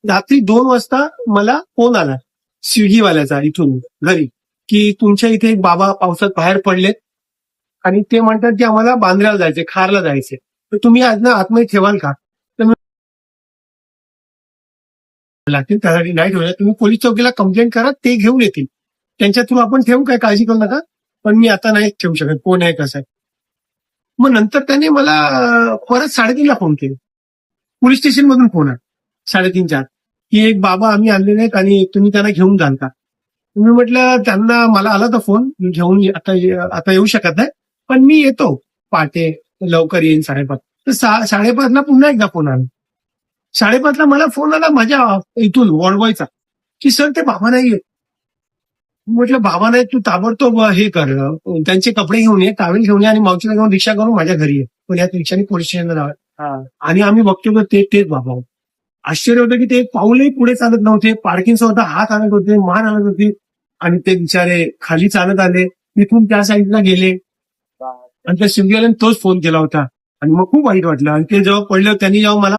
रात्री 2 वाजता मला फोन आला स्विगीवाल्याचा इथून घरी, की तुमच्या इथे एक बाबा पावसात बाहेर पडलेत आणि ते म्हणतात की आम्हाला बांद्र्याला जायचे, खारला जायचे, तर तुम्ही आज ना आतमध्ये ठेवाल का? तर मी लागतील त्यासाठी नाही ठेवलं, तुम्ही पोलीस चौकीला कंप्लेंट करा, ते घेऊन येतील. त्यांच्या थ्रू आपण ठेवू, काय काळजी करू नका, पण मी आता नाही ठेवू शकत, कोण आहे कसं आहे. मग नंतर त्याने मला परत 3:30ला फोन केला, पोलीस स्टेशन मधून फोन आहे 3:30-4, की एक बाबा आम्ही आणलेले आहेत आणि तुम्ही त्यांना घेऊन जाल का? मी म्हटलं त्यांना, मला आला तर फोन घेऊन आता येऊ शकत नाही, पण मी येतो पहाटे, लवकर येईन 5:30. तर 5:30ला पुन्हा एकदा फोन आला. 5:30ला मला फोन आला माझ्या इथून वॉर्डबॉयचा, की सर ते बाबा नाहीये. म्हटलं बाबा नाही, तू ताबडतोब हे कर, त्यांचे कपडे घेऊन ये, टावेल घेऊन ये आणि मावशीला घेऊन रिक्षा करून माझ्या घरी ये, पण या रिक्षाने पोलीस स्टेशनला जावं. आणि आम्ही बघतो तर तेच बाबा. आश्चर्य होतं की ते एक पाऊलही पुढे चालत नव्हते, पार्किंगचा हात आणत होते, मान आणत होती, आणि ते बिचारे खाली चालत आले, तिथून त्या साईडला गेले, आणि त्या स्विगीवाल्याने तोच फोन केला होता. आणि मग खूप वाईट वाटलं. आणि ते जेव्हा पडलं, त्यांनी जेव्हा मला